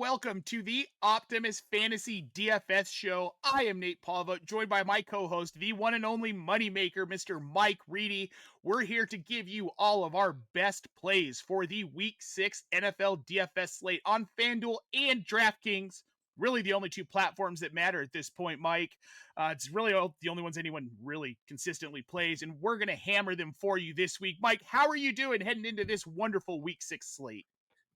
welcome to the Optimus Fantasy DFS show. I am Nate Polvogt, joined by my co-host, the one and only moneymaker, Mr. Mike Reedy. We're here to give you all of our best plays for the Week 6 NFL DFS slate on FanDuel and DraftKings. Really the only two platforms that matter at this point, Mike. It's really the only ones anyone really consistently plays, and we're going to hammer them for you this week. Mike, how are you doing heading into this wonderful Week 6 slate?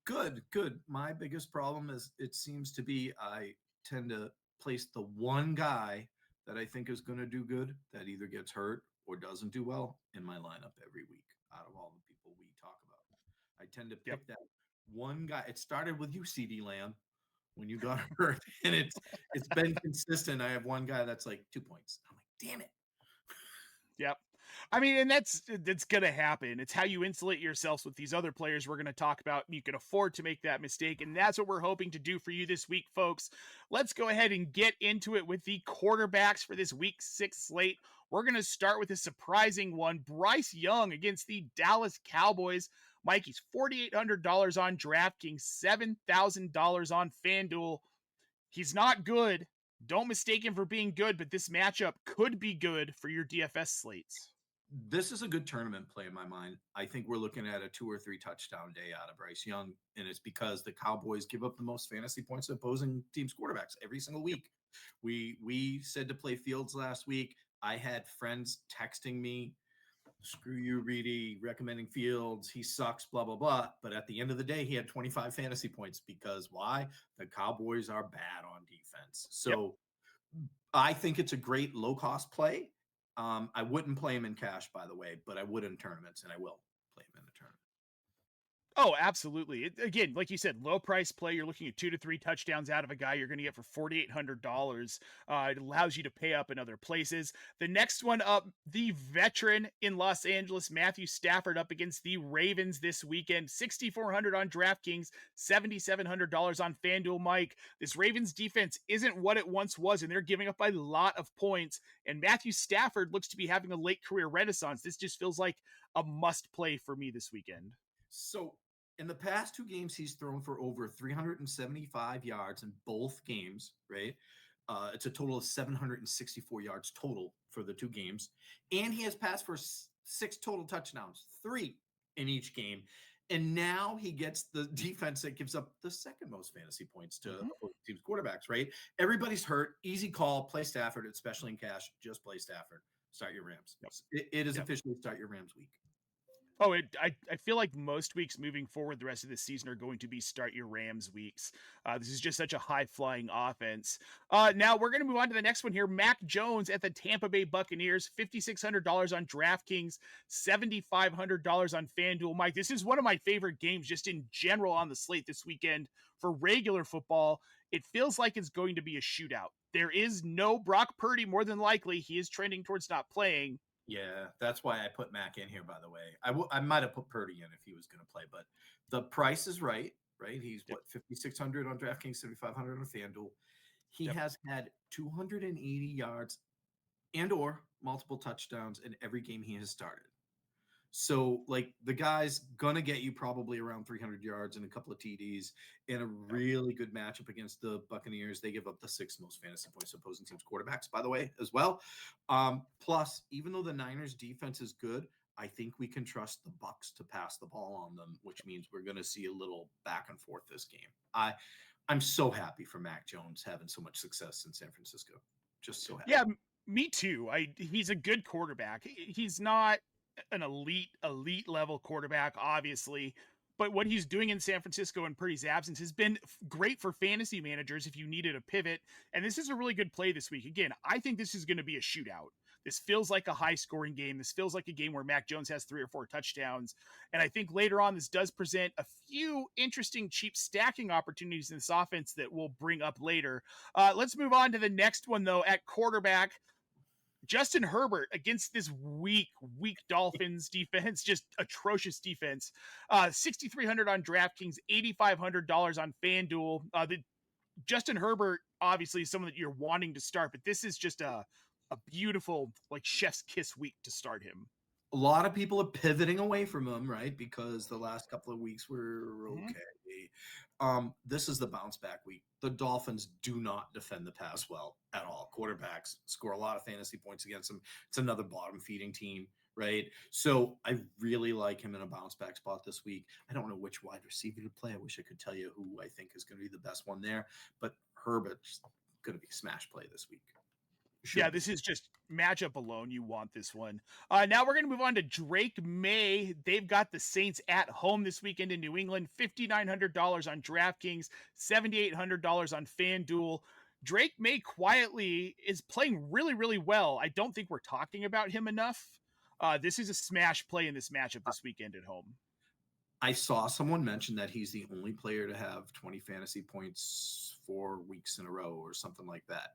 Good. My biggest problem is it seems to be I tend to place the one guy that I think is going to do good that either gets hurt or doesn't do well in my lineup every week out of all the people we talk about. I tend to pick that one guy. It started with you, CD Lamb, when you got hurt, and it's been consistent. I have one guy that's like 2 points. I'm like, damn it. Yep. I mean, and that's going to happen. It's how you insulate yourselves with these other players we're going to talk about. You can afford to make that mistake, and that's what we're hoping to do for you this week, folks. Let's go ahead and get into it with the quarterbacks for this Week 6 slate. We're going to start with a surprising one, Bryce Young against the Dallas Cowboys. Mikey's $4,800 on DraftKings, $7,000 on FanDuel. He's not good. Don't mistake him for being good, but this matchup could be good for your DFS slates. This is a good tournament play in my mind. I think we're looking at a 2 or 3 touchdown day out of Bryce Young, and it's because the Cowboys give up the most fantasy points to opposing teams' quarterbacks every single week. We said to play Fields last week. I had friends texting me, screw you, Reedy, recommending Fields. He sucks, blah, blah, blah. But at the end of the day, he had 25 fantasy points because why? The Cowboys are bad on defense. So I think it's a great low-cost play. I wouldn't play him in cash, by the way, but I would in tournaments, and I will play him in the tournament. Oh, absolutely. Again, like you said, low price play. You're looking at 2 to 3 touchdowns out of a guy you're going to get for $4,800. It allows you to pay up in other places. The next one up, the veteran in Los Angeles, Matthew Stafford, up against the Ravens this weekend. $6,400 on DraftKings, $7,700 on FanDuel. Mike, this Ravens defense isn't what it once was, and they're giving up a lot of points. And Matthew Stafford looks to be having a late career renaissance. This just feels like a must play for me this weekend. So in the past 2 games, he's thrown for over 375 yards in both games, right? It's a total of 764 yards total for the 2 games. And he has passed for 6 total touchdowns, 3 in each game. And now he gets the defense that gives up the second most fantasy points to opposing teams' quarterbacks, right? Everybody's hurt. Easy call. Play Stafford, especially in cash. Just play Stafford. Start your Rams. It is officially start your Rams week. Oh, I feel like most weeks moving forward the rest of the season are going to be start your Rams weeks. This is just such a high-flying offense. Now we're going to move on to the next one here. Mac Jones at the Tampa Bay Buccaneers, $5,600 on DraftKings, $7,500 on FanDuel. Mike, this is one of my favorite games just in general on the slate this weekend for regular football. It feels like it's going to be a shootout. There is no Brock Purdy, more than likely. He is trending towards not playing. Yeah, that's why I put Mac in here, by the way. I might have put Purdy in if he was going to play, but the price is right? He's, 5,600 on DraftKings, 7,500 on FanDuel. He has had 280 yards and or multiple touchdowns in every game he has started. So, like, the guy's going to get you probably around 300 yards and a couple of TDs in a really good matchup against the Buccaneers. They give up the 6th most fantasy points to opposing teams' quarterbacks, by the way, as well. Plus, even though the Niners' defense is good, I think we can trust the Bucs to pass the ball on them, which means we're going to see a little back and forth this game. I'm so happy for Mac Jones having so much success in San Francisco. Just so happy. Yeah, me too. He's a good quarterback. He's not an elite level quarterback, obviously, but what he's doing in San Francisco in Purdy's absence has been great for fantasy managers if you needed a pivot. And this is a really good play this week. Again, I think this is going to be a shootout. This feels like a high scoring game. This feels like a game where Mac Jones has 3 or 4 touchdowns. And I think later on, this does present a few interesting cheap stacking opportunities in this offense that we'll bring up later. Let's move on to the next one though. At quarterback, Justin Herbert against this weak Dolphins defense, just atrocious defense. 6,300 on DraftKings, $8,500 on FanDuel. Justin Herbert obviously is someone that you're wanting to start, but this is just a beautiful, like, chef's kiss week to start him. A lot of people are pivoting away from him, right? Because the last couple of weeks were okay. be. This is the bounce back week. The Dolphins do not defend the pass well at all. Quarterbacks score a lot of fantasy points against them. It's another bottom feeding team, right? So I really like him in a bounce back spot this week. I don't know which wide receiver to play. I wish I could tell you who I think is going to be the best one there, but Herbert's going to be a smash play this week. Yeah, this is just matchup alone. You want this one. Now we're going to move on to Drake Maye. They've got the Saints at home this weekend in New England. $5,900 on DraftKings, $7,800 on FanDuel. Drake Maye quietly is playing really, really well. I don't think we're talking about him enough. This is a smash play in this matchup this weekend at home. I saw someone mention that he's the only player to have 20 fantasy points 4 weeks in a row or something like that.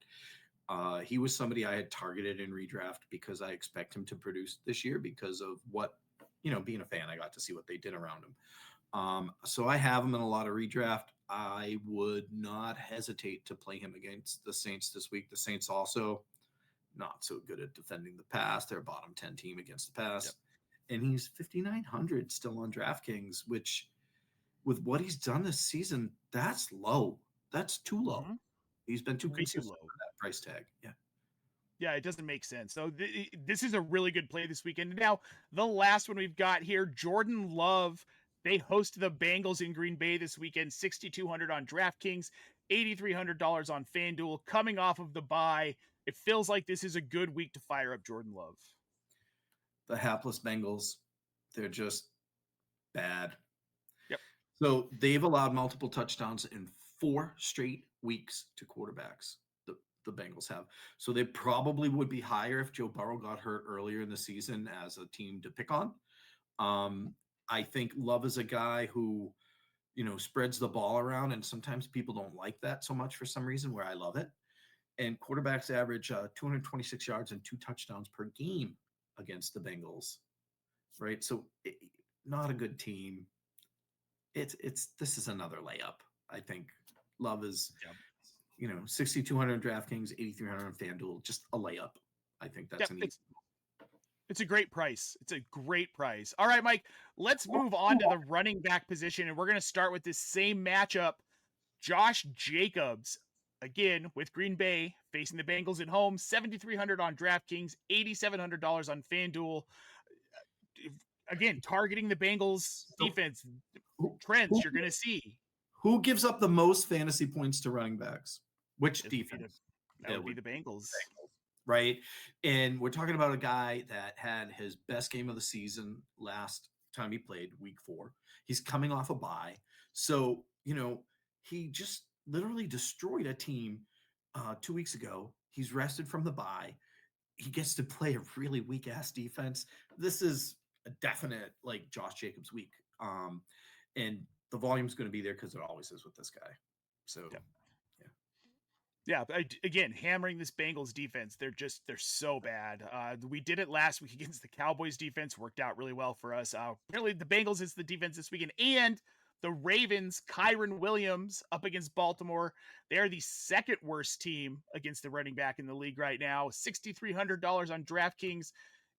He was somebody I had targeted in redraft because I expect him to produce this year because of what, being a fan, I got to see what they did around him. So I have him in a lot of redraft. I would not hesitate to play him against the Saints this week. The Saints also not so good at defending the pass. They're a bottom 10 team against the pass. Yep. And he's 5,900 still on DraftKings, which with what he's done this season, that's low. That's too low. Mm-hmm. He's been too consistent for that price tag. Yeah. Yeah, it doesn't make sense. So this is a really good play this weekend. Now, the last one we've got here, Jordan Love. They host the Bengals in Green Bay this weekend, $6,200 on DraftKings, $8,300 on FanDuel, coming off of the bye. It feels like this is a good week to fire up Jordan Love. The hapless Bengals, they're just bad. Yep. So they've allowed multiple touchdowns in 4 straight weeks to quarterbacks. The Bengals have. So they probably would be higher if Joe Burrow got hurt earlier in the season as a team to pick on. I think Love is a guy who, spreads the ball around, and sometimes people don't like that so much for some reason, where I love it. And quarterbacks average 226 yards and 2 touchdowns per game against the Bengals, right? So not a good team. This is another layup. I think Love is, 6,200 DraftKings, 8,300 on FanDuel, just a layup. I think that's an easy. It's a great price. It's a great price. All right, Mike, let's move on to the running back position, and we're going to start with this same matchup. Josh Jacobs, again, with Green Bay, facing the Bengals at home, $7,300 on DraftKings, $8,700 on FanDuel. Again, targeting the Bengals defense trends you're going to see. Who gives up the most fantasy points to running backs? Which defense? That would be the Bengals. Right? And we're talking about a guy that had his best game of the season last time he played, week 4. He's coming off a bye. So, he just literally destroyed a team 2 weeks ago. He's rested from the bye. He gets to play a really weak-ass defense. This is a definite, Josh Jacobs week. And the volume's going to be there because it always is with this guy. So, yeah. Again, hammering this Bengals defense. They're so bad. We did it last week against the Cowboys defense. Worked out really well for us. Apparently the Bengals is the defense this weekend. And the Ravens, Kyren Williams up against Baltimore. They're the second worst team against the running back in the league right now. $6,300 on DraftKings,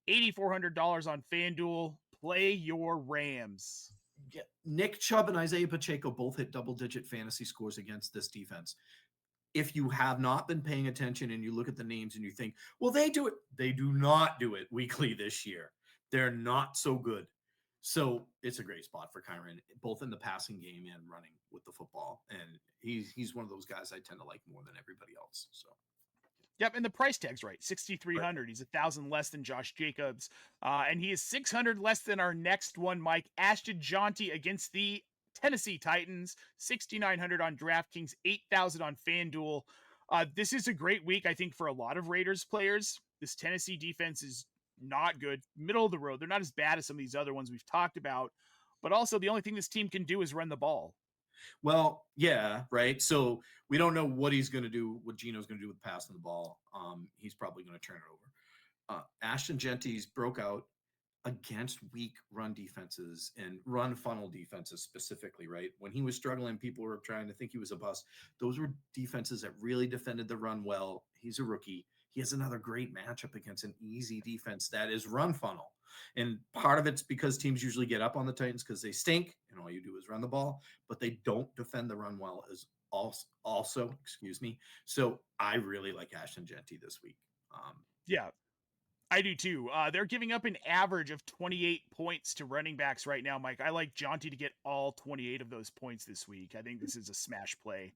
$8,400 on FanDuel. Play your Rams. Yeah. Nick Chubb and Isaiah Pacheco both hit double-digit fantasy scores against this defense. If you have not been paying attention and you look at the names and you think, well, they do it. They do not do it weekly this year. They're not so good. So it's a great spot for Kyren, both in the passing game and running with the football. And he's one of those guys I tend to like more than everybody else. So. Yep, and the price tag's right. $6,300. Right. He's $1,000 less than Josh Jacobs. And he is $600 less than our next one, Mike. Ashton Jeanty against the Tennessee Titans, $6,900 on DraftKings, $8,000 on FanDuel. This is a great week, I think, for a lot of Raiders players. This Tennessee defense is not good, middle of the road. They're not as bad as some of these other ones we've talked about, but also the only thing this team can do is run the ball. Well, yeah, right. So we don't know what he's going to do, what Gino's going to do with passing the ball. He's probably going to turn it over. Ashton Jeanty's broke out against weak run defenses and run funnel defenses specifically, right? When he was struggling, people were trying to think he was a bust. Those were defenses that really defended the run well. He's a rookie. he has another great matchup against an easy defense that is run funnel. And part of it's because teams usually get up on the Titans because they stink and all you do is run the ball, but they don't defend the run well as also, excuse me. So I really like Ashton Jeanty this week. Yeah, I do too. They're giving up an average of 28 points to running backs right now, Mike. I like Jeanty to get all 28 of those points this week. I think this is a smash play.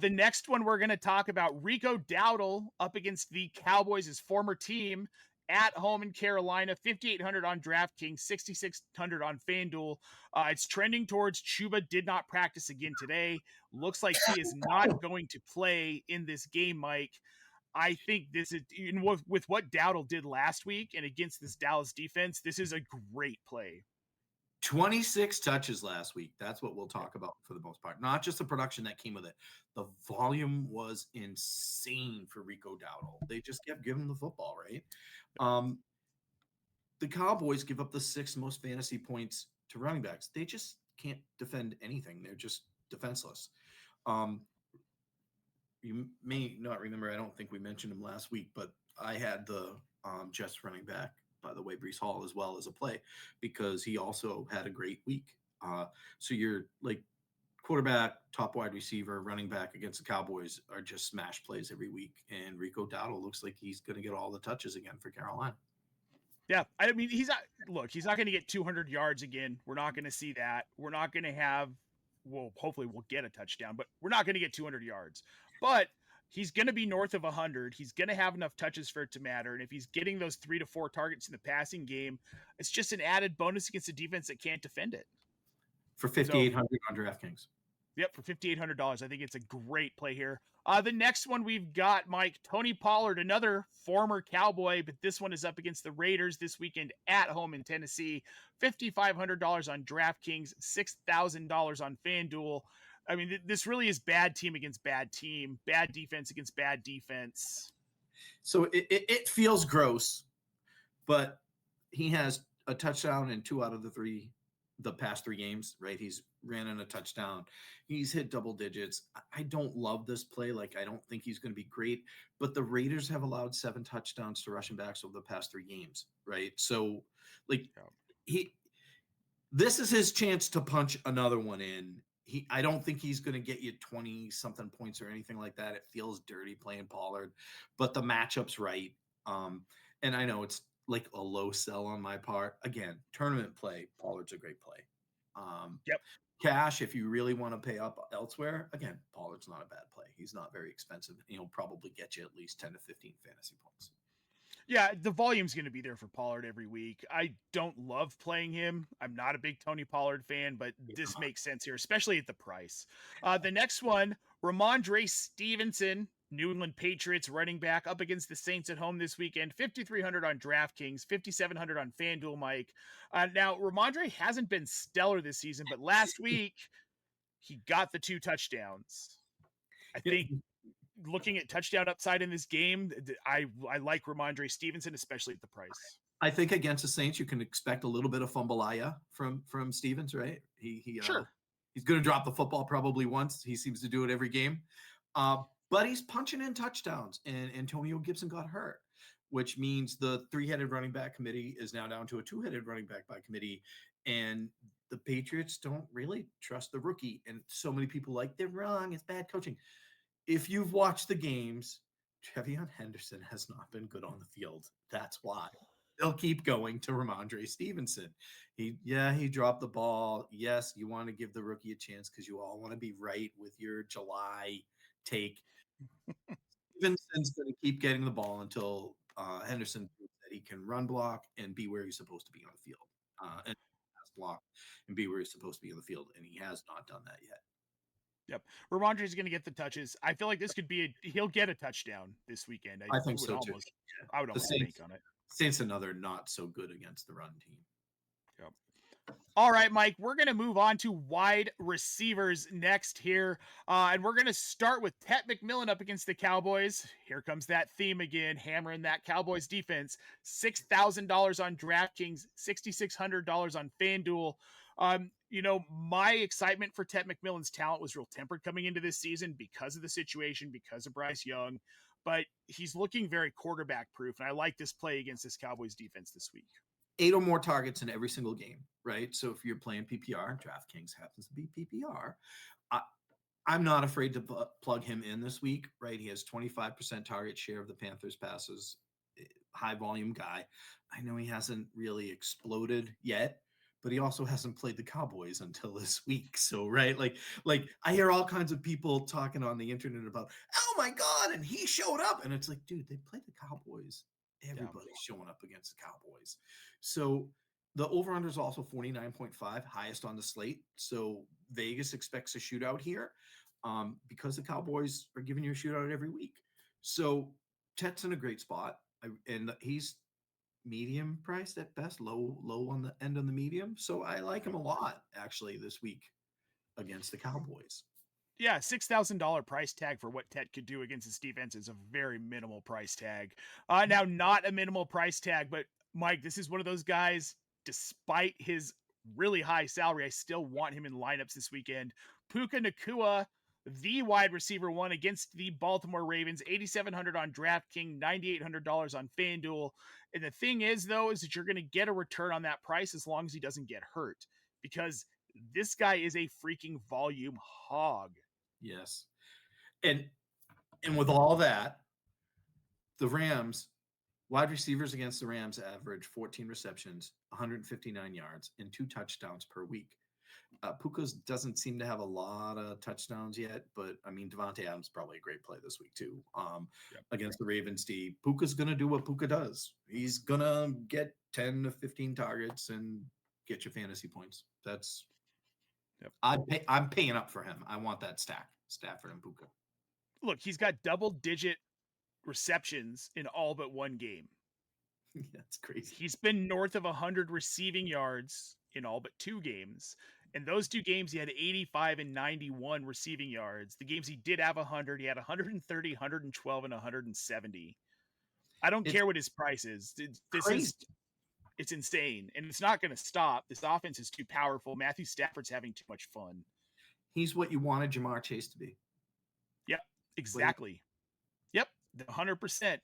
The next one we're going to talk about, Rico Dowdle up against the Cowboys, his former team, at home in Carolina, 5,800 on DraftKings, 6,600 on FanDuel. It's trending towards Chuba did not practice again today. Looks like he is not going to play in this game, Mike. I think this is, with what Dowdle did last week and against this Dallas defense, this is a great play. 26 touches last week. That's what we'll talk about for the most part. Not just the production that came with it. The volume was insane for Rico Dowdle. They just kept giving him the football, right? The Cowboys give up the 6th most fantasy points to running backs. They just can't defend anything. They're just defenseless. You may not remember, I don't think we mentioned him last week, but I had the Jets running back, by the way, Breece Hall, as well as a play because he also had a great week. So you're like quarterback, top wide receiver, running back against the Cowboys are just smash plays every week. And Rico Dowdle looks like he's going to get all the touches again for Carolina. Yeah, I mean, he's not going to get 200 yards again. We're not going to see that. We're not going to have, well, hopefully we'll get a touchdown, but we're not going to get 200 yards. But he's going to be north of 100. He's going to have enough touches for it to matter. And if he's getting those 3 to 4 targets in the passing game, it's just an added bonus against a defense that can't defend it. For 5,800 on DraftKings. Yep, for $5,800. I think it's a great play here. The next one we've got, Mike, Tony Pollard, another former Cowboy, but this one is up against the Raiders this weekend at home in Tennessee. $5,500 on DraftKings, $6,000 on FanDuel. I mean, this really is bad team against bad team, bad defense against bad defense. So it feels gross, but he has a touchdown in 2 out of the past 3 games, right? He's ran in a touchdown. He's hit double digits. I don't love this play. Like, I don't think he's going to be great, but the Raiders have allowed 7 touchdowns to rushing backs over the past 3 games, right? So, like, this is his chance to punch another one in. I don't think he's going to get you 20-something points or anything like that. It feels dirty playing Pollard, but the matchup's right. And I know it's like a low sell on my part. Again, tournament play, Pollard's a great play. Cash, if you really want to pay up elsewhere, again, Pollard's not a bad play. He's not very expensive. He'll probably get you at least 10 to 15 fantasy points. Yeah, the volume's going to be there for Pollard every week. I don't love playing him. I'm not a big Tony Pollard fan, but this makes sense here, especially at the price. The next one, Ramondre Stevenson, New England Patriots running back, up against the Saints at home this weekend. 5,300 on DraftKings, 5,700 on FanDuel, Mike. Now, Ramondre hasn't been stellar this season, but last week he got the 2 touchdowns. I think looking at touchdown upside in this game, I like Ramondre Stevenson, especially at the price. I think against the Saints, you can expect a little bit of fumbleia from Stevens, right? Sure. He's going to drop the football probably once. He seems to do it every game. But he's punching in touchdowns, and Antonio Gibson got hurt, which means the 3-headed running back committee is now down to a 2-headed running back by committee, and the Patriots don't really trust the rookie. And so many people like, they're wrong. It's bad coaching. If you've watched the games, Trevion Henderson has not been good on the field. That's why. They'll keep going to Ramondre Stevenson. He dropped the ball. Yes, you want to give the rookie a chance because you all want to be right with your July take. Stevenson's going to keep getting the ball until Henderson proves that he can run block and be where he's supposed to be on the field. And pass block and be where he's supposed to be on the field. And he has not done that yet. Yep. Ramondre's going to get the touches. I feel like this could be he'll get a touchdown this weekend. I think so too. I would almost bank on it. Saints another not so good against the run team. Yep. All right, Mike, we're going to move on to wide receivers next here. And we're going to start with Tet MacMillan up against the Cowboys. Here comes that theme again, hammering that Cowboys defense. $6,000 on DraftKings, $6,600 on FanDuel. My excitement for Tet MacMillan's talent was real tempered coming into this season because of the situation, because of Bryce Young. but he's looking very quarterback proof. And I like this play against this Cowboys defense this week. 8 or more targets in every single game, right? So if you're playing PPR, DraftKings happens to be PPR. I'm not afraid to plug him in this week, right? He has 25% target share of the Panthers passes, high volume guy. I know he hasn't really exploded yet, but he also hasn't played the Cowboys until this week. So, right, like I hear all kinds of people talking on the internet about, oh my God, and he showed up. And it's like, dude, they played the Cowboys. Everybody's showing up against the Cowboys. So the over-under is also 49.5, highest on the slate. So Vegas expects a shootout here because the Cowboys are giving you a shootout every week. So Tet's in a great spot. And he's medium priced at best, low on the end of the medium. So I like him a lot, actually, this week against the Cowboys. Yeah, $6,000 price tag for what Tet could do against this defense is a very minimal price tag. Now, not a minimal price tag, but Mike, this is one of those guys, despite his really high salary, I still want him in lineups this weekend. Puka Nacua, the wide receiver one against the Baltimore Ravens, $8,700 on DraftKings, $9,800 on FanDuel. And the thing is, though, is that you're going to get a return on that price as long as he doesn't get hurt, because this guy is a freaking volume hog. Yes. And with all that, the Rams, wide receivers against the Rams average 14 receptions, 159 yards, and 2 touchdowns per week. Puka's doesn't seem to have a lot of touchdowns yet, but I mean, Devontae Adams probably a great play this week too. Against the Ravens D, Puka's going to do what Puka does. He's going to get 10 to 15 targets and get your fantasy points. That's I'm paying up for him. I want that stack, Stafford and Puka. Look, he's got double-digit receptions in all but one game. That's crazy. He's been north of 100 receiving yards in all but 2 games. In those 2 games, he had 85 and 91 receiving yards. The games he did have 100, he had 130, 112, and 170. I don't care what his price is. It's insane, and it's not going to stop. This offense is too powerful. Matthew Stafford's having too much fun. He's what you wanted Jamar Chase to be. Yep, exactly. Yep, 100%.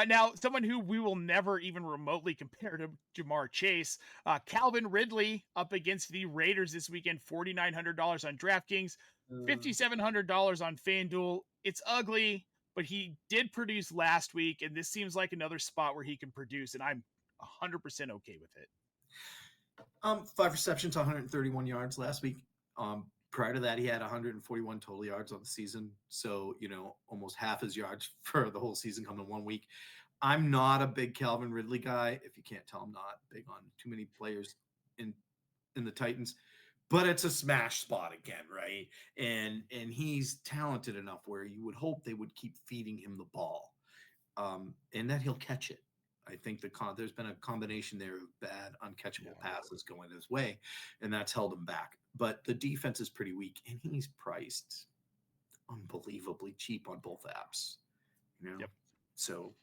Now, someone who we will never even remotely compare to Jamar Chase, Calvin Ridley up against the Raiders this weekend, $4,900 on DraftKings, $5,700 on FanDuel. It's ugly, but he did produce last week, and this seems like another spot where he can produce, and I'm 100% okay with it. 5 receptions, 131 yards last week. Prior to that, he had 141 total yards on the season. So, almost half his yards for the whole season come in 1 week. I'm not a big Calvin Ridley guy. If you can't tell, I'm not big on too many players in the Titans. But it's a smash spot again, right? And he's talented enough where you would hope they would keep feeding him the ball, and that he'll catch it. I think there's been a combination there of bad, uncatchable passes going his way, and that's held him back. But the defense is pretty weak, and he's priced unbelievably cheap on both apps. Yep. So,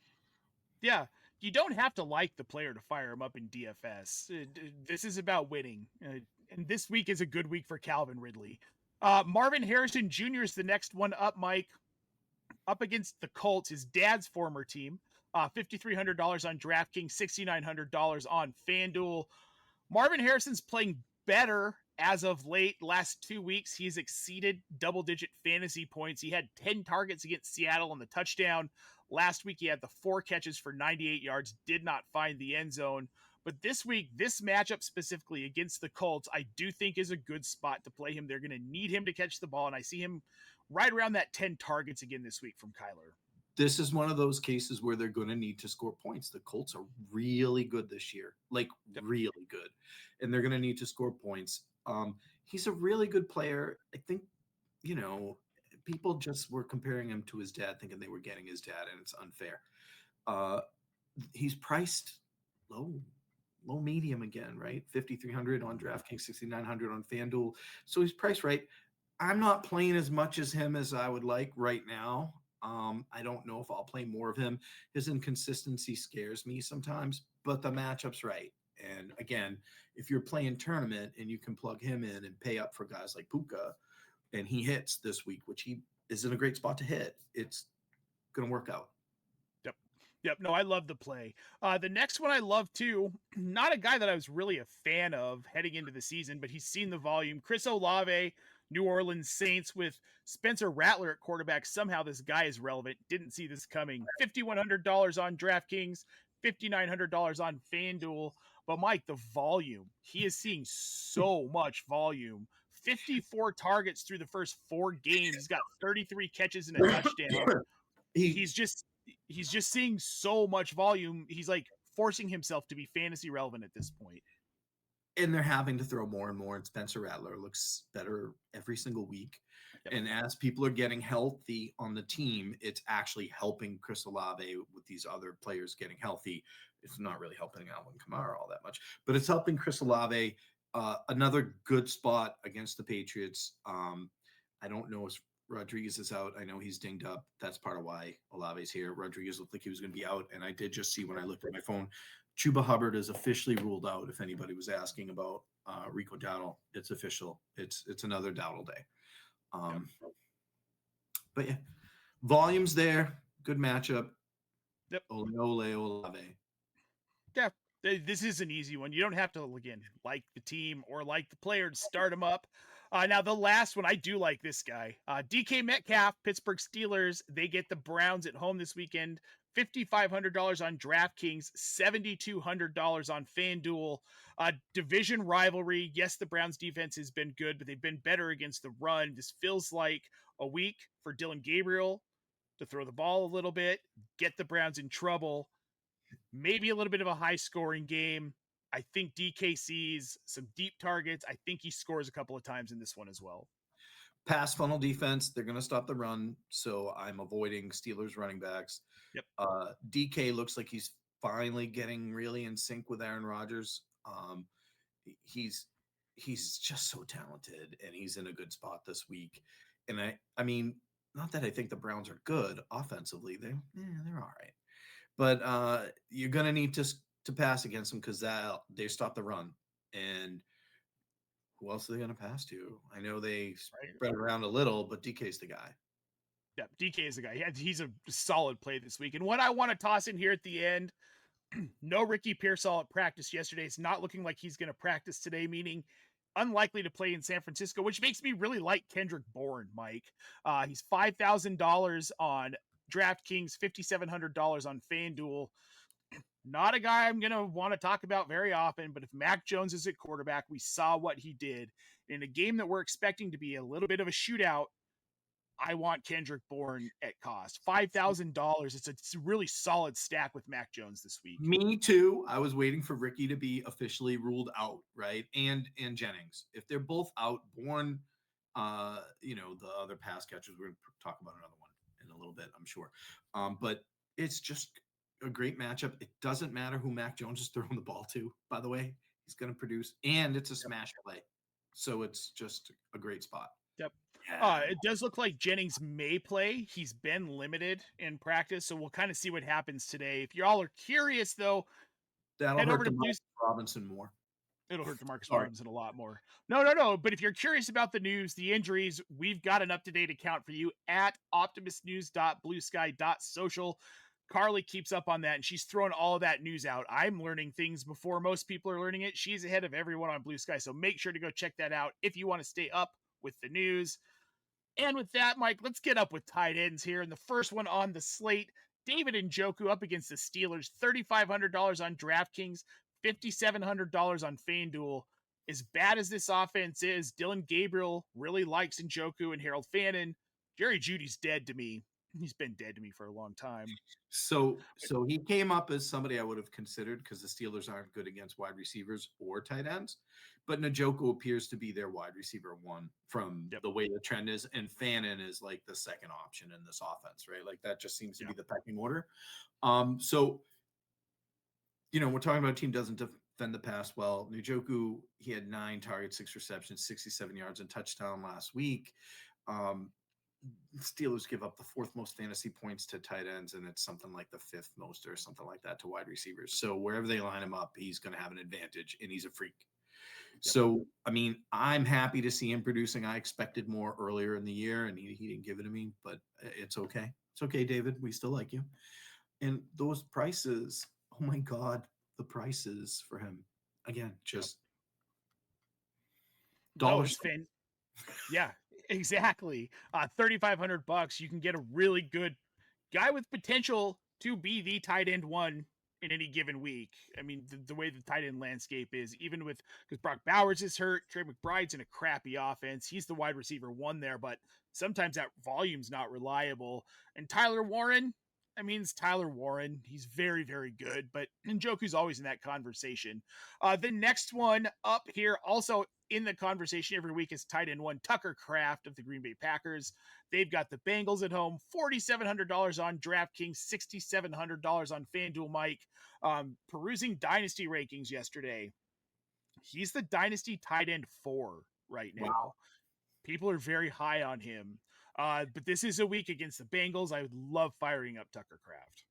yeah, you don't have to like the player to fire him up in DFS. This is about winning, and this week is a good week for Calvin Ridley. Marvin Harrison Jr. is the next one up, Mike, up against the Colts, his dad's former team. $5,300 on DraftKings, $6,900 on FanDuel. Marvin Harrison's playing better as of late. Last 2 weeks, he's exceeded double-digit fantasy points. He had 10 targets against Seattle on the touchdown. Last week, he had the 4 catches for 98 yards, did not find the end zone. But this week, this matchup specifically against the Colts, I do think is a good spot to play him. They're going to need him to catch the ball, and I see him right around that 10 targets again this week from Kyler. This is one of those cases where they're going to need to score points. The Colts are really good this year, really good, and they're going to need to score points. He's a really good player. I think, people just were comparing him to his dad, thinking they were getting his dad, and it's unfair. He's priced low medium again, right? 5,300 on DraftKings, 6,900 on FanDuel. So he's priced right. I'm not playing as much as him as I would like right now. I don't know if I'll play more of him. His inconsistency scares me sometimes, but the matchup's right. And again, if you're playing tournament and you can plug him in and pay up for guys like Puka, and he hits this week, which he is in a great spot to hit, it's going to work out. Yep. No, I love the play. The next one I love too. Not a guy that I was really a fan of heading into the season, but he's seen the volume. Chris Olave, New Orleans Saints with Spencer Rattler at quarterback. Somehow this guy is relevant. Didn't see this coming. $5,100 on DraftKings, $5,900 on FanDuel. But Mike, the volume. He is seeing so much volume. 54 targets through the first 4 games. He's got 33 catches and a touchdown. He's just seeing so much volume. He's like forcing himself to be fantasy relevant at this point. And they're having to throw more and more, and Spencer Rattler looks better every single week. Yep. And as people are getting healthy on the team, it's actually helping Chris Olave with these other players getting healthy. It's not really helping Alvin Kamara all that much, but it's helping Chris Olave. Another good spot against the Patriots. I don't know if Rodriguez is out. I know he's dinged up. That's part of why Olave's here. Rodriguez looked like he was going to be out, and I did just see when I looked at my phone, Chuba Hubbard is officially ruled out. If anybody was asking about Rico Dowdle, it's official. It's another Dowdle day. But yeah, volume's there. Good matchup. Yep. Olave. Yeah, this is an easy one. You don't have to, again, like the team or like the player to start them up. Now, the last one, I do like this guy. DK Metcalf, Pittsburgh Steelers. They get the Browns at home this weekend. $5,500 on DraftKings, $7,200 on FanDuel. Division rivalry. Yes, the Browns defense has been good, but they've been better against the run. This feels like a week for Dylan Gabriel to throw the ball a little bit, get the Browns in trouble. Maybe a little bit of a high scoring game. I think DK sees some deep targets. I think he scores a couple of times in this one as well. Pass funnel defense. They're going to stop the run. So I'm avoiding Steelers running backs. Yep. DK looks like he's finally getting really in sync with Aaron Rodgers. He's just so talented, and he's in a good spot this week. And I mean, not that I think the Browns are good offensively. They're all right. But you're going to need to pass against them because they stop the run. And who else are they going to pass to? I know they spread around a little, but DK's the guy. Yeah, DK is the guy. He's a solid play this week. And what I want to toss in here at the end, no Ricky Pearsall at practice yesterday. It's not looking like he's going to practice today, meaning unlikely to play in San Francisco, which makes me really like Kendrick Bourne, Mike. He's $5,000 on DraftKings, $5,700 on FanDuel. Not a guy I'm going to want to talk about very often, but if Mac Jones is at quarterback, we saw what he did in a game that we're expecting to be a little bit of a shootout. I want Kendrick Bourne at cost. $5,000. It's a really solid stack with Mac Jones this week. Me too. I was waiting for Ricky to be officially ruled out, right? And Jennings. If they're both out, Bourne, the other pass catchers, we're going to talk about another one in a little bit, I'm sure. But it's just a great matchup. It doesn't matter who Mac Jones is throwing the ball to, by the way. He's going to produce, and it's a smash play. So it's just a great spot. Yep. It does look like Jennings may play. He's been limited in practice, so we'll kind of see what happens today. If y'all are curious, though, that'll hurt Demarcus Robinson more. It'll hurt Demarcus Robinson a lot more. No. But if you're curious about the news, the injuries, we've got an up-to-date account for you at optimusnews.bluesky.social. Carly keeps up on that, and she's throwing all of that news out. I'm learning things before most people are learning it. She's ahead of everyone on Blue Sky, so make sure to go check that out if you want to stay up with the news. And with that, Mike, let's get up with tight ends here. And the first one on the slate, David Njoku up against the Steelers, $3,500 on DraftKings, $5,700 on FanDuel. As bad as this offense is, Dylan Gabriel really likes Njoku and Harold Fannin. Jerry Jeudy's dead to me. He's been dead to me for a long time. So he came up as somebody I would have considered because the Steelers aren't good against wide receivers or tight ends. But Njoku appears to be their wide receiver one from the way the trend is. And Fannin is like the second option in this offense, right? Like that just seems to be the pecking order. So, we're talking about a team doesn't defend the pass well. Njoku, he had 9 targets, 6 receptions, 67 yards and touchdown last week. Steelers give up the 4th most fantasy points to tight ends, and it's something like the 5th most or something like that to wide receivers. So wherever they line him up, he's going to have an advantage, and he's a freak. So, I mean, I'm happy to see him producing. I expected more earlier in the year, and he didn't give it to me, but it's okay. It's okay, David. We still like you. And those prices, oh my God, the prices for him again, just No, dollars. it's fan. Yeah, exactly. $3,500. You can get a really good guy with potential to be the tight end one in any given week. I mean, the way the tight end landscape is, even with because Brock Bowers is hurt, Trey McBride's in a crappy offense. He's the wide receiver one there, but sometimes that volume's not reliable. And Tyler Warren, I mean, it's Tyler Warren. He's very, very good, but Njoku's always in that conversation. The next one up here, also in the conversation every week, is tight end one Tucker Kraft of the Green Bay Packers. They've got the Bengals at home, $4,700 on DraftKings, $6,700 on FanDuel. Mike, perusing dynasty rankings yesterday, he's the dynasty tight end 4 right now. Wow. People are very high on him. But this is a week against the Bengals. I would love firing up Tucker Kraft.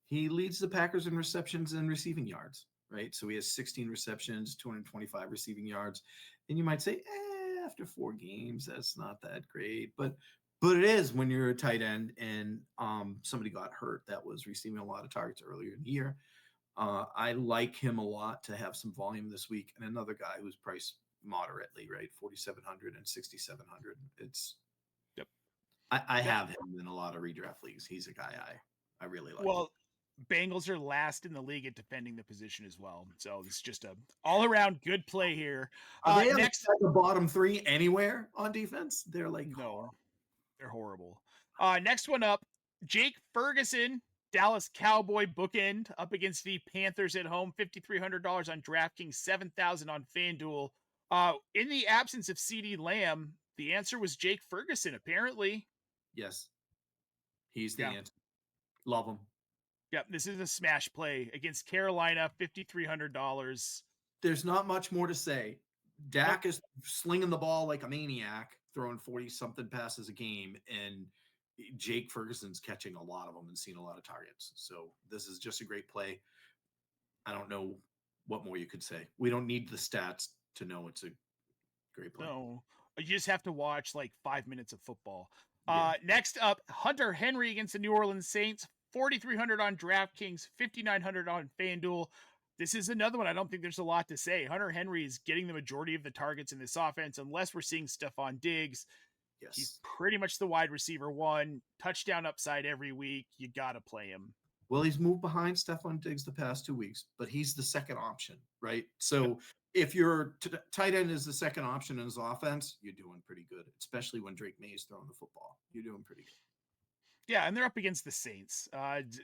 He leads the Packers in receptions and receiving yards, right? So he has 16 receptions, 225 receiving yards. And you might say, after 4 games, that's not that great. But it is when you're a tight end and somebody got hurt that was receiving a lot of targets earlier in the year. I like him a lot to have some volume this week. And another guy who's priced moderately, right? 4,700 and 6,700. It's I have him in a lot of redraft leagues. He's a guy I really like. Well, Bengals are last in the league at defending the position as well. So it's just a all-around good play here. Are they next at the bottom 3 anywhere on defense? They're like, no, they're horrible. Next one up, Jake Ferguson, Dallas Cowboy bookend up against the Panthers at home, $5,300 on DraftKings, $7,000 on FanDuel. In the absence of CeeDee Lamb, the answer was Jake Ferguson, apparently. yes, he's the answer. Love him. Yep, this is a smash play against Carolina, $5,300. There's not much more to say. Dak is slinging the ball like a maniac, throwing 40-something passes a game, and Jake Ferguson's catching a lot of them and seeing a lot of targets. So this is just a great play. I don't know what more you could say. We don't need the stats to know it's a great play. No, you just have to watch like 5 minutes of football. Yeah. Next up, Hunter Henry against the New Orleans Saints, $4,300 on DraftKings, $5,900 on FanDuel. This is another one. I don't think there's a lot to say. Hunter Henry is getting the majority of the targets in this offense, unless we're seeing Stephon Diggs. Yes. He's pretty much the wide receiver one, touchdown upside every week. You got to play him. Well, he's moved behind Stephon Diggs the past 2 weeks, but he's the second option, right? So if your tight end is the second option in his offense, you're doing pretty good, especially when Drake Maye is throwing the football. You're doing pretty good. Yeah, and they're up against the Saints.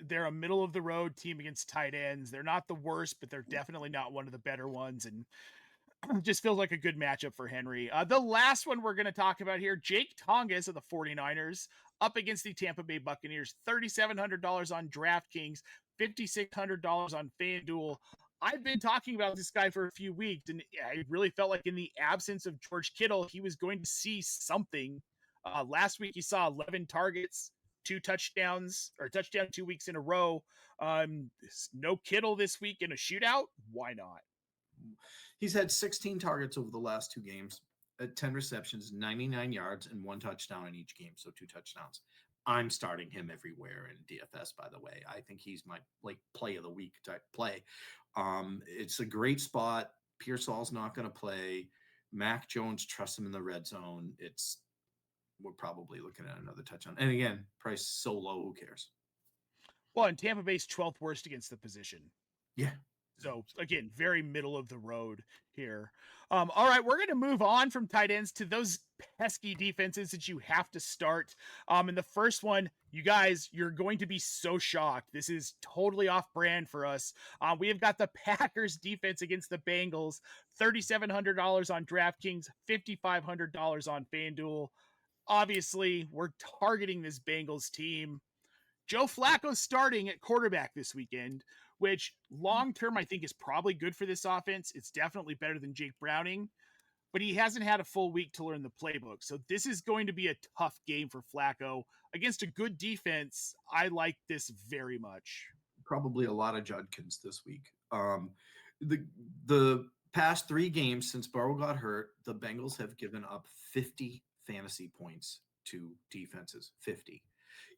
They're a middle-of-the-road team against tight ends. They're not the worst, but they're definitely not one of the better ones, and just feels like a good matchup for Henry. The last one we're going to talk about here, Jake Tonges of the 49ers up against the Tampa Bay Buccaneers, $3,700 on DraftKings, $5,600 on FanDuel. I've been talking about this guy for a few weeks, and I really felt like in the absence of George Kittle, he was going to see something. Last week, he saw 11 targets, 2 touchdowns, or touchdown 2 weeks in a row. No Kittle this week in a shootout. Why not? He's had 16 targets over the last 2 games, 10 receptions, 99 yards, and 1 touchdown in each game. So 2 touchdowns. I'm starting him everywhere in DFS, by the way. I think he's my play of the week type play. It's a great spot. Pearsall's not going to play. Mac Jones trusts him in the red zone. We're probably looking at another touchdown. And again, price so low, who cares? Well, and Tampa Bay's 12th worst against the position. Yeah. So, again, very middle of the road here. All right, we're going to move on from tight ends to those pesky defenses that you have to start. And the first one, you guys, you're going to be so shocked. This is totally off brand for us. We have got the Packers defense against the Bengals, $3,700 on DraftKings, $5,500 on FanDuel. Obviously, we're targeting this Bengals team. Joe Flacco's starting at quarterback this weekend, which long-term I think is probably good for this offense. It's definitely better than Jake Browning, but he hasn't had a full week to learn the playbook. So this is going to be a tough game for Flacco against a good defense. I like this very much. Probably a lot of Judkins this week. The past 3 games since Burrow got hurt, the Bengals have given up 50 fantasy points to defenses, 50.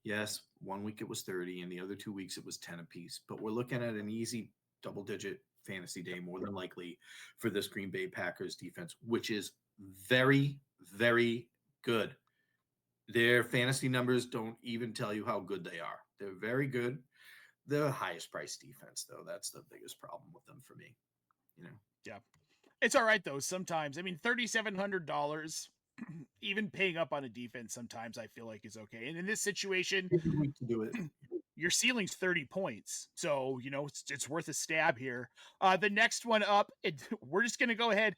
Yes, 1 week it was 30, and the other 2 weeks it was 10 apiece. But we're looking at an easy double-digit fantasy day, more than likely, for this Green Bay Packers defense, which is very, very good. Their fantasy numbers don't even tell you how good they are. They're very good. The highest price defense, though, that's the biggest problem with them for me. Yeah. It's all right though. Sometimes, I mean, $3,700, even paying up on a defense, sometimes I feel like is okay. And in this situation, Week to do it. your ceiling's 30 points. So, it's worth a stab here. The next one up, we're just going to go ahead,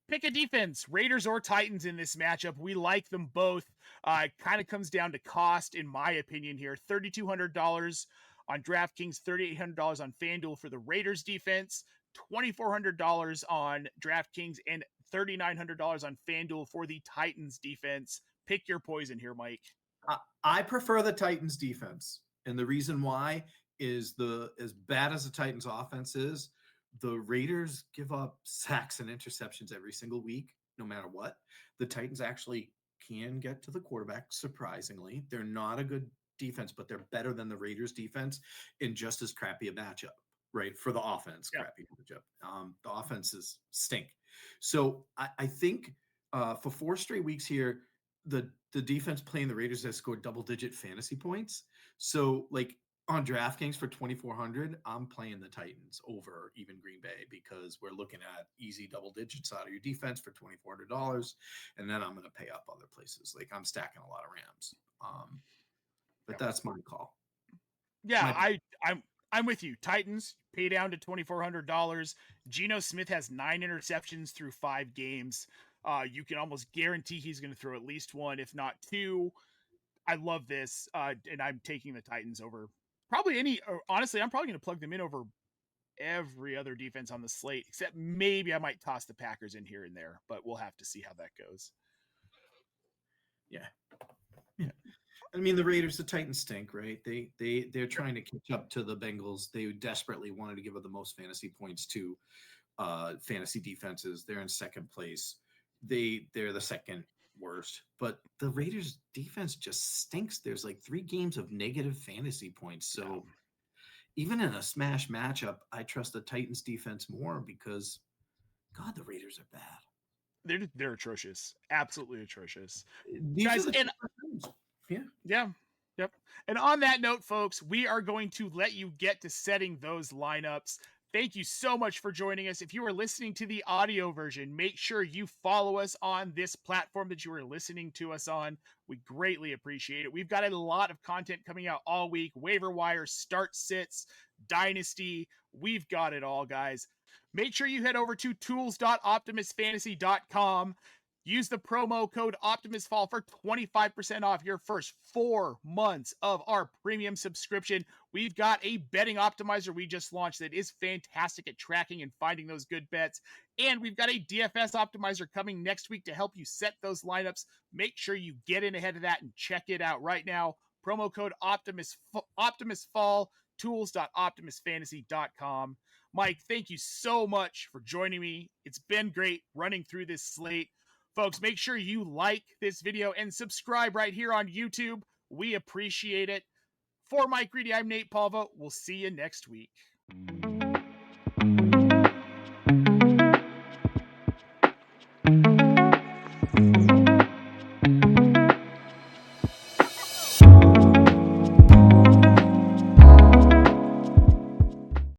pick a defense, Raiders or Titans in this matchup. We like them both. It kind of comes down to cost, in my opinion here. $3,200 on DraftKings, $3,800 on FanDuel for the Raiders defense, $2,400 on DraftKings, and $3,900 on FanDuel for the Titans defense. Pick your poison here, Mike. I prefer the Titans defense. And the reason why is as bad as the Titans offense is, the Raiders give up sacks and interceptions every single week, no matter what. The Titans actually can get to the quarterback, surprisingly. They're not a good defense, but they're better than the Raiders defense in just as crappy a matchup, right? For the offense, Yeah. crappy matchup. The offenses stink. So I think for 4 straight weeks here, the defense playing the Raiders has scored double-digit fantasy points. So, like, on DraftKings for 2,400, I'm playing the Titans over even Green Bay, because we're looking at easy double digits out of your defense for $2,400, and then I'm going to pay up other places. Like, I'm stacking a lot of Rams, but that's my call. Yeah, I'm with you. Titans pay down to $2,400. Geno Smith has 9 interceptions through 5 games. You can almost guarantee he's going to throw at least 1, if not 2. I love this, and I'm taking the Titans over probably any. Honestly, I'm probably going to plug them in over every other defense on the slate, except maybe I might toss the Packers in here and there, but we'll have to see how that goes. Yeah. I mean, the Titans stink, right? They're trying to catch up to the Bengals. They desperately wanted to give up the most fantasy points to fantasy defenses. They're in second place. They're the second worst, but the Raiders defense just stinks. There's like 3 games of negative fantasy points. So even in a smash matchup, I trust the Titans defense more, because God, the Raiders are bad. They're atrocious. Absolutely atrocious. Guys, Yep. And on that note, folks, we are going to let you get to setting those lineups. Thank you so much for joining us. If you are listening to the audio version, make sure you follow us on this platform that you are listening to us on. We greatly appreciate it. We've got a lot of content coming out all week. Waiver wire, start sits, dynasty. We've got it all, guys. Make sure you head over to tools.optimusfantasy.com. Use the promo code OptimusFall for 25% off your first 4 months of our premium subscription. We've got a betting optimizer we just launched that is fantastic at tracking and finding those good bets. And we've got a DFS optimizer coming next week to help you set those lineups. Make sure you get in ahead of that and check it out right now. Promo code OptimusFall, tools.optimusfantasy.com. Mike, thank you so much for joining me. It's been great running through this slate. Folks, make sure you like this video and subscribe right here on YouTube. We appreciate it. For Mike Reedy, I'm Nate Polvogt. We'll see you next week.